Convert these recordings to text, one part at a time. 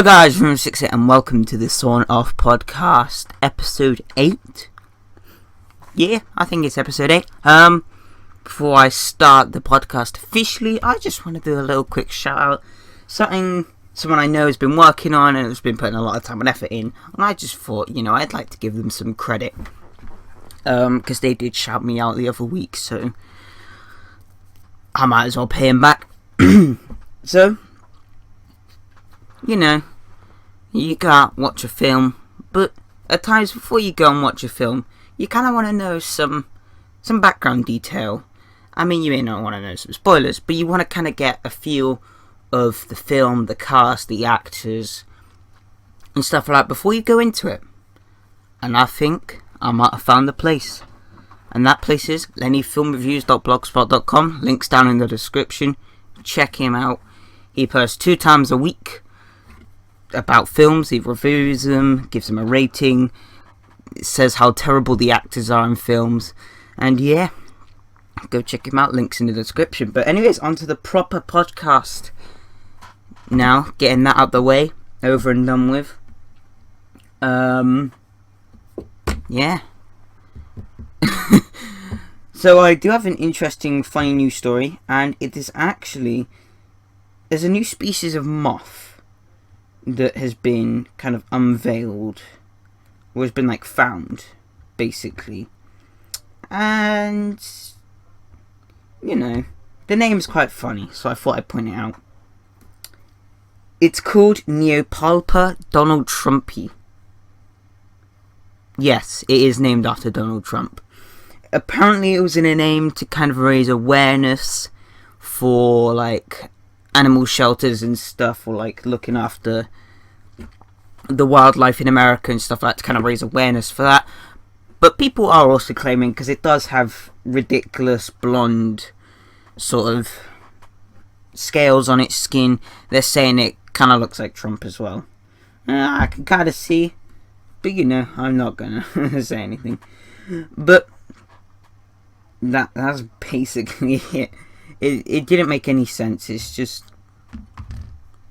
Hello guys, from 68 and welcome to the SAWN-OFF podcast, episode 8. Yeah, I think it's episode 8. Before I start the podcast officially, I just want to do a little quick shout out. Someone I know has been working on and has been putting a lot of time and effort in, and I just thought, I'd like to give them some credit. Because they did shout me out the other week, so I might as well pay them back. So, you gotta watch a film, but at times before you go and watch a film, you kind of want to know some background detail. I mean, you may not want to know some spoilers, but you want to kind of get a feel of the film, the cast, the actors, and stuff like that before you go into it. And I think I might have found the place. And that place is lennyfilmreviews.blogspot.com. Links down in the description. Check him out. He posts 2 times a week about films. He reviews them, gives them a rating, it says how terrible the actors are in films, and yeah, go check him out, links in the description. But anyways, on to the proper podcast now, getting that out the way, over and done with. Yeah. So I do have an interesting, funny news story, and it is actually, there's a new species of moth that has been kind of unveiled, or has been found, basically. And, the name's quite funny, so I thought I'd point it out. It's called Neopalpa Donald Trumpy. Yes, it is named after Donald Trump. Apparently it was in a name to kind of raise awareness for, animal shelters and stuff, or looking after the wildlife in America and stuff like that, to kind of raise awareness for that. But people are also claiming, because it does have ridiculous blonde sort of scales on its skin, they're saying it kind of looks like Trump as well. I can kind of see, but I'm not gonna say anything. But that's basically it. It didn't make any sense. It's just,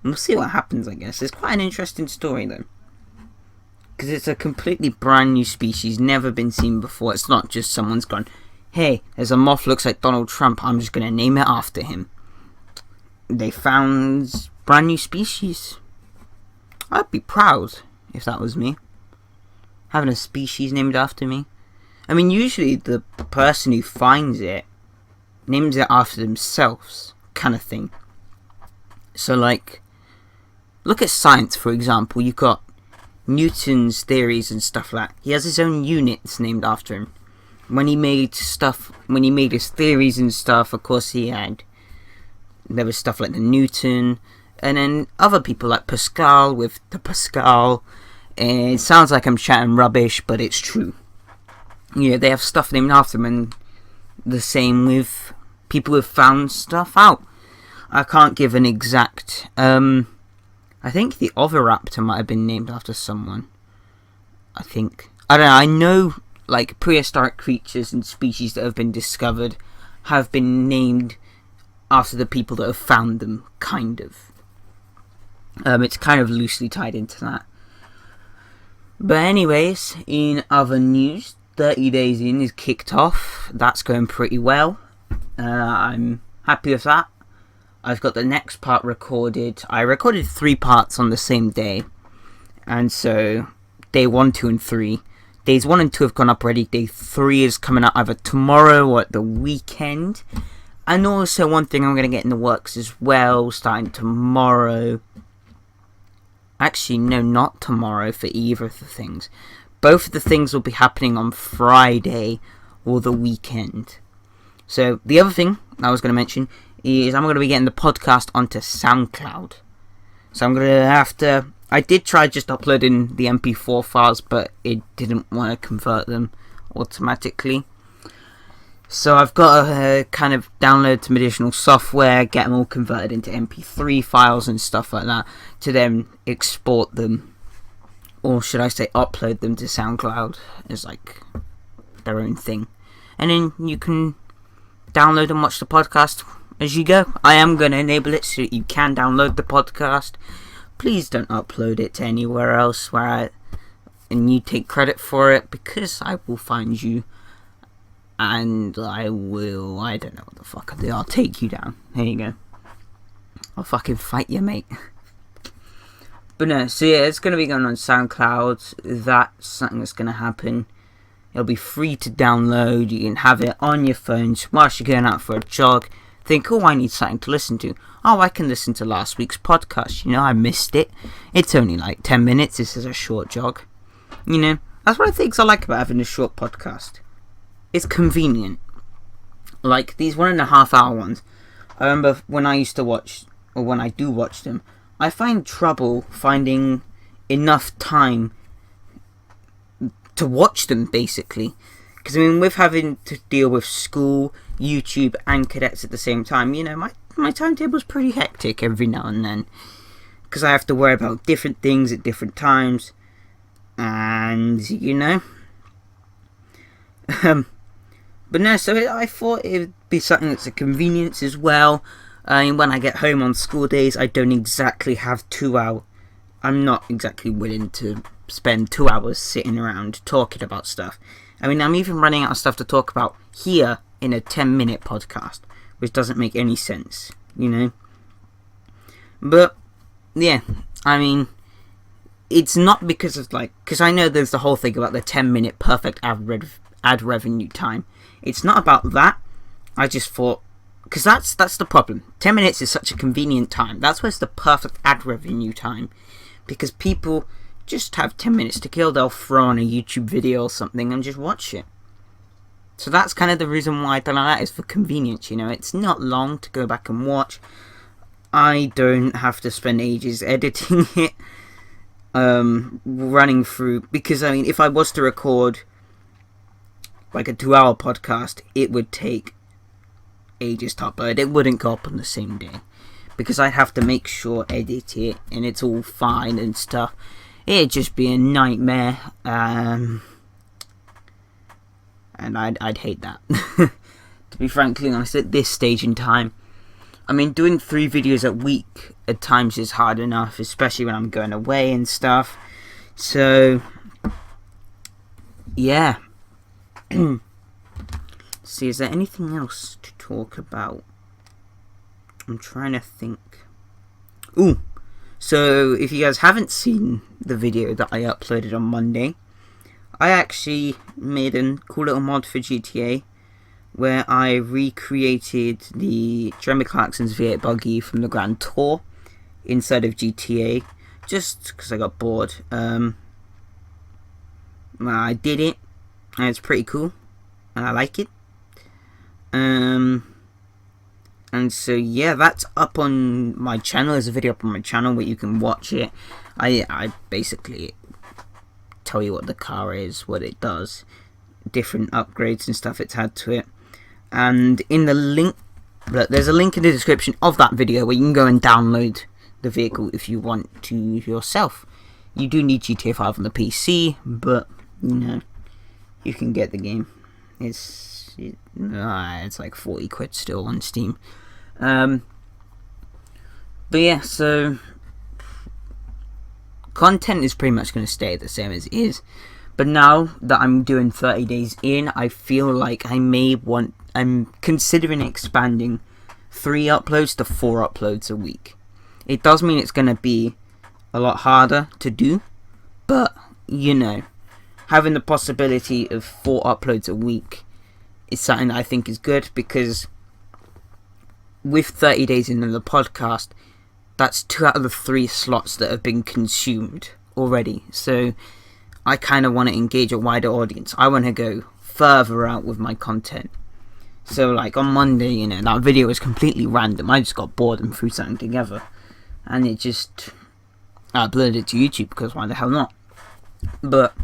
we'll see what happens, I guess. It's quite an interesting story, though. Because it's a completely brand new species, never been seen before. It's not just someone's gone, hey, there's a moth looks like Donald Trump, I'm just going to name it after him. They found brand new species. I'd be proud if that was me, having a species named after me. I mean, usually the person who finds it names it after themselves, kind of thing. So, look at science, for example. You've got Newton's theories and stuff like that. He has his own units named after him. When he made his theories and stuff, of course, there was stuff like the Newton, and then other people like Pascal with the Pascal. And it sounds like I'm chatting rubbish, but it's true. They have stuff named after them, and the same with people who have found stuff out. I can't give an exact, I think the oviraptor might have been named after someone. I don't know, I know, prehistoric creatures and species that have been discovered have been named after the people that have found them, kind of. It's kind of loosely tied into that. But anyways, in other news, 30 Days In is kicked off. That's going pretty well. I'm happy with that. I've got the next part recorded. I recorded 3 parts on the same day. And so, day 1, 2, and 3. Days 1 and 2 have gone up already. Day 3 is coming out either tomorrow or at the weekend. And also, one thing I'm going to get in the works as well, starting tomorrow. Actually, no, not tomorrow for either of the things. Both of the things will be happening on Friday or the weekend. So, the other thing I was going to mention is I'm going to be getting the podcast onto SoundCloud. So I'm going to have to... I did try just uploading the MP4 files, but it didn't want to convert them automatically. So I've got to kind of download some additional software, get them all converted into MP3 files and stuff like that, to then export them, or should I say upload them to SoundCloud as their own thing. And then you can download and watch the podcast as you go. I am going to enable it so that you can download the podcast, please don't upload it to anywhere else and you take credit for it, because I will find you and I don't know what the fuck I'll do. I'll take you down. There you go. I'll fucking fight you, mate. But no, so yeah, it's going to be going on SoundCloud. That's something that's going to happen. It'll be free to download. You can have it on your phones whilst you're going out for a jog. Think, oh, I need something to listen to. Oh, I can listen to last week's podcast. You know, I missed it. It's only like 10 minutes. This is a short jog. You know, that's one of the things I like about having a short podcast. It's convenient. Like these 1.5 hour ones. I remember when I used to watch, or when I do watch them, I find trouble finding enough time to watch them, basically. Because, I mean, with having to deal with school, YouTube, and cadets at the same time, you know, my timetable's pretty hectic every now and then. Because I have to worry about different things at different times. And, you know. But no, so I thought it would be something that's a convenience as well. When I get home on school days, I don't exactly have 2 hours. I'm not exactly willing to spend 2 hours sitting around talking about stuff. I mean, I'm even running out of stuff to talk about here in a 10-minute podcast, which doesn't make any sense, you know? But, yeah, I mean, it's not because of, like, because I know there's the whole thing about the 10-minute perfect ad revenue time. It's not about that. I just thought, because that's the problem. 10 minutes is such a convenient time. That's where it's the perfect ad revenue time. Because people just have 10 minutes to kill. They'll throw on a YouTube video or something and just watch it. So that's kind of the reason why I done that, is for convenience, you know. It's not long to go back and watch. I don't have to spend ages editing it. Running through. Because, I mean, if I was to record like a 2-hour podcast, it would take ages to upload. It wouldn't go up on the same day, because I'd have to make sure, edit it, and it's all fine and stuff. It'd just be a nightmare, and I'd hate that. To be frankly honest, at this stage in time, I mean, doing 3 videos a week at times is hard enough, especially when I'm going away and stuff. So yeah. See, is there anything else to talk about? I'm trying to think. Ooh, so if you guys haven't seen the video that I uploaded on Monday, I actually made a cool little mod for GTA where I recreated the Jeremy Clarkson's V8 buggy from the Grand Tour inside of GTA, just because I got bored. I did it, and it's pretty cool, and I like it. And so yeah, that's up on my channel. There's a video up on my channel where you can watch it. I basically tell you what the car is, what it does, different upgrades and stuff it's had to it. And in the link, there's a link in the description of that video where you can go and download the vehicle if you want to yourself. You do need GTA 5 on the PC, but you know, you can get the game. It's like 40 quid still on Steam. But yeah, so content is pretty much going to stay the same as it is. But now that I'm doing 30 days in, I feel like I'm considering expanding 3 uploads to 4 uploads a week. It does mean it's going to be a lot harder to do, but you know, having the possibility of 4 uploads a week is something that I think is good, because with 30 days into the podcast, that's 2 out of the 3 slots that have been consumed already. So I kind of want to engage a wider audience. I want to go further out with my content. So like on Monday, you know, that video was completely random. I just got bored and threw something together, and it just uploaded it to YouTube, because why the hell not? But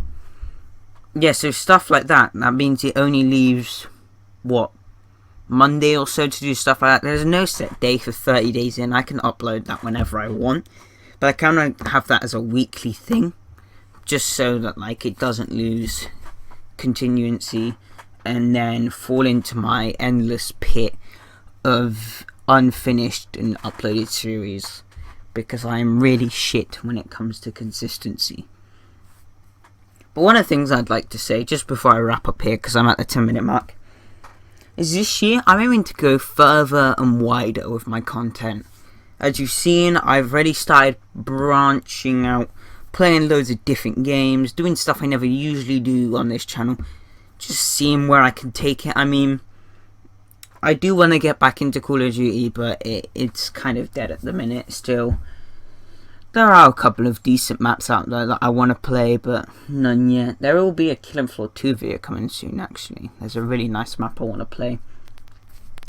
yeah, so stuff like that means it only leaves what, Monday or so to do stuff like that. There's no set day for 30 days in. I can upload that whenever I want, but I kind of have that as a weekly thing, just so that like it doesn't lose continuancy and then fall into my endless pit of unfinished and uploaded series, because I am really shit when it comes to consistency. But one of the things I'd like to say, just before I wrap up here, because I'm at the 10-minute mark, is this year I'm aiming to go further and wider with my content. As you've seen, I've already started branching out, playing loads of different games, doing stuff I never usually do on this channel, just seeing where I can take it. I mean, I do want to get back into Call of Duty, but it's kind of dead at the minute still. There are a couple of decent maps out there that I want to play, but none yet. There will be a Killing Floor 2 video coming soon, actually. There's a really nice map I want to play.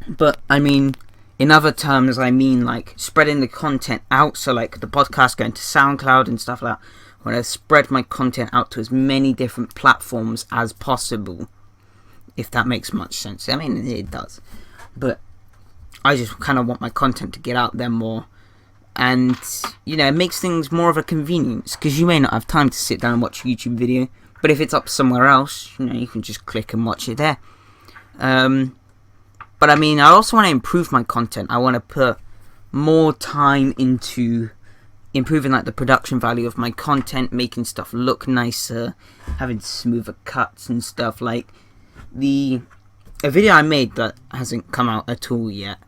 But, I mean, in other terms, I mean, like, spreading the content out. So, like, the podcast going to SoundCloud and stuff like that. I want to spread my content out to as many different platforms as possible. If that makes much sense. I mean, it does. But I just kind of want my content to get out there more. And, you know, it makes things more of a convenience, because you may not have time to sit down and watch a YouTube video, but if it's up somewhere else, you know, you can just click and watch it there. But I mean, I also want to improve my content. I want to put more time into improving, like, the production value of my content, making stuff look nicer, having smoother cuts and stuff. Like, a video I made that hasn't come out at all yet,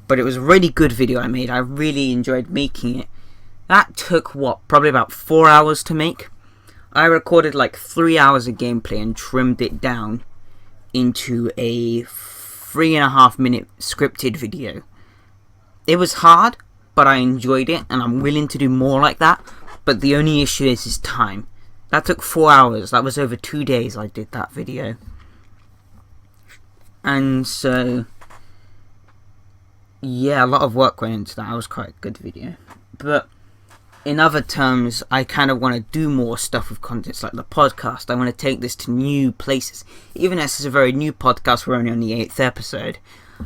but it was a really good video I made. I really enjoyed making it. That took, what, probably about 4 hours to make. I recorded like 3 hours of gameplay and trimmed it down into a 3.5 minute scripted video. It was hard, but I enjoyed it, and I'm willing to do more like that. But the only issue is time. That took 4 hours. That was over 2 days I did that video. And so, yeah, a lot of work went into that. That was quite a good video. But in other terms, I kind of want to do more stuff with contents like the podcast. I want to take this to new places. Even as this is a very new podcast, we're only on the 8th episode.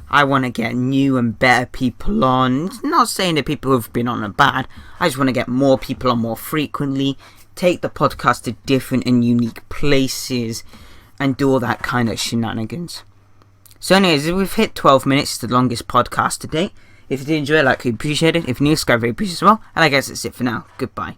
I want to get new and better people on. Not saying that people who've been on are bad. I just want to get more people on more frequently. Take the podcast to different and unique places. And do all that kind of shenanigans. So anyways, we've hit 12 minutes. It's the longest podcast to date. If you did enjoy it, like, we appreciate it. If you're new, subscribe, very appreciate it as well. And I guess that's it for now. Goodbye.